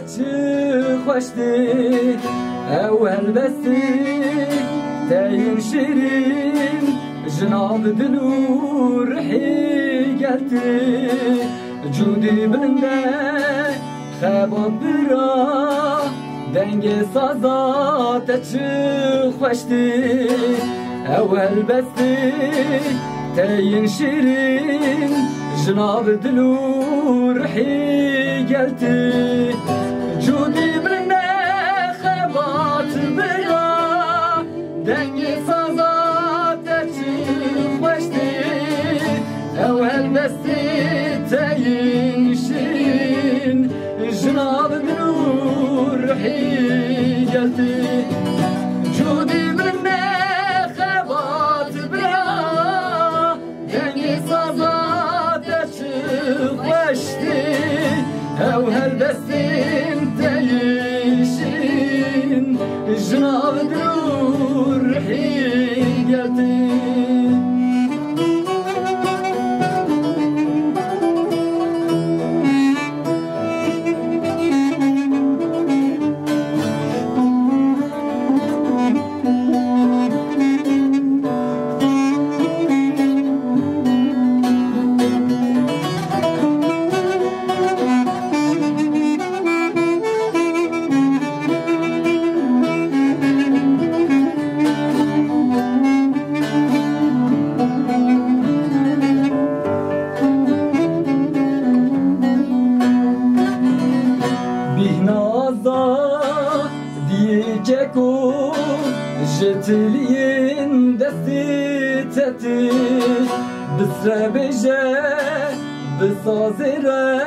تچی خوشتی اول بستی تاین شیرین جناب دلو رحی گلتی جودی بلنده خباب برا دنگ سازا تچی خوشتی اول بستی تاین شیرین جناب دلو رحی گلتی جودی بلنده خبات برا دنگ سازا تچی خوشتی اول بستی تاین شیرین جناب دلو رحی گلتی جودی بلنده خبات برا دنگ سازا تچی خوشتی اول بستی تاین شیرین جناب دلو رحی گلتی جاكو جتلين دستي تتي بسربجة بصازرة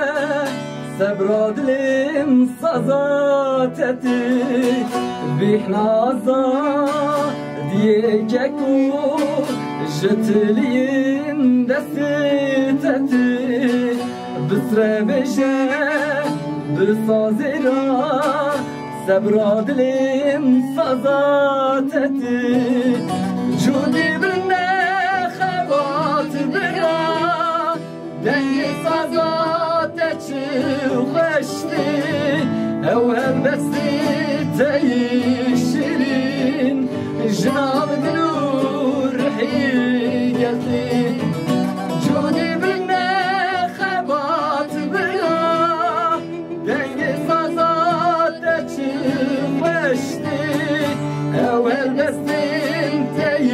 سبراد لم صزا تتي بحنازا ديجاكو جتلين دستي تتي بسربجة بصازرة سبراد لم صزاتتي جودي بلنا خبات برا دني صزاتتي وخشتي اوهم بسي تاي شيرين جناب دلور حيقتي جودي بلنا خبات برا دني اول بستين تاي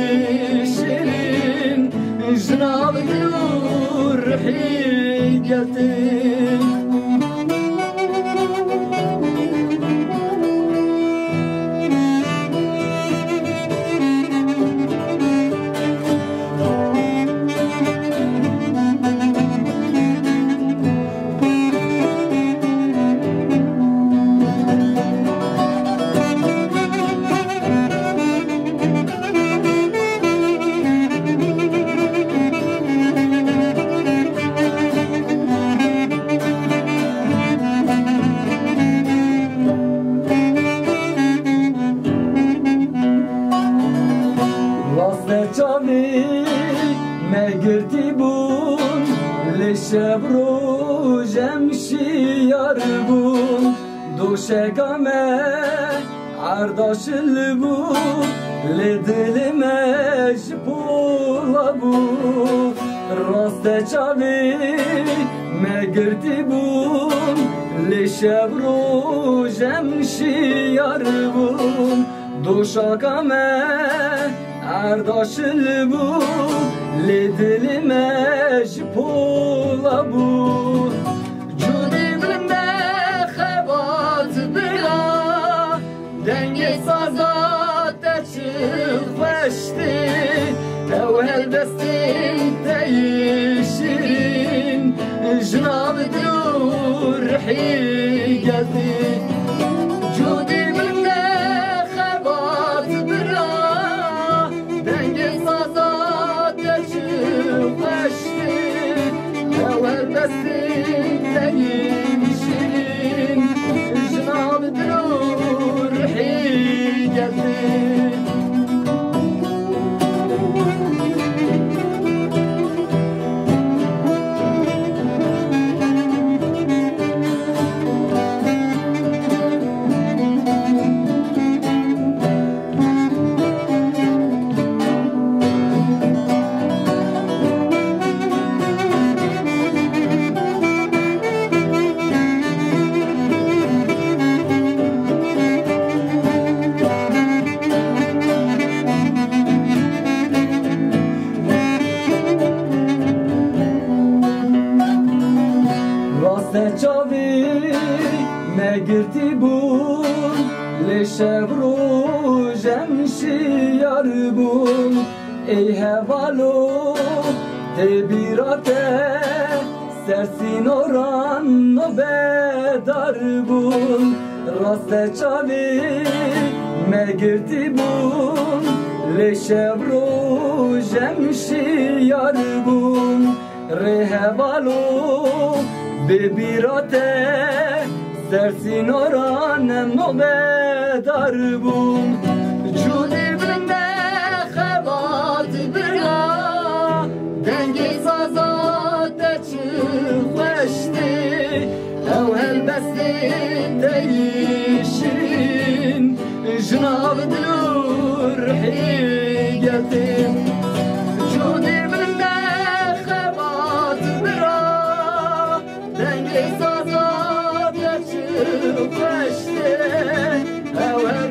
شيرين جناب دلور حيقتي مگردی بون لشب رو جمشی یار بون دوشگامه عرداشل بون لدل مجبولا بون راست چاوی مگردی بون لشب رو جمشی یار بون دوشگامه عرداشل بون لدل مجبولا بون جودی بلنده خبات برا دنگ سازات تچی خوشتی اول دستین تاي شیرین جناب دلور حيقتي جودي بلنده خبات برا دنگ سازات خوشتی اول دستین تاي شیرین جناب دلور حيقتي بون لشب رو جمشیار بون ای هوالو تبیراته سرسینوران نوبدار بون راست چاوی مگرتی بون لشب رو جمشیار بون ره هوالو ببیراته سرسینوران نوبدار بون جونی بنده خبات برا دنگی سازات چی خوشتی او هلبستی دیشین جناب دلور حیگتی جونی بنده خبات برا دنگی سازات خوشته او هر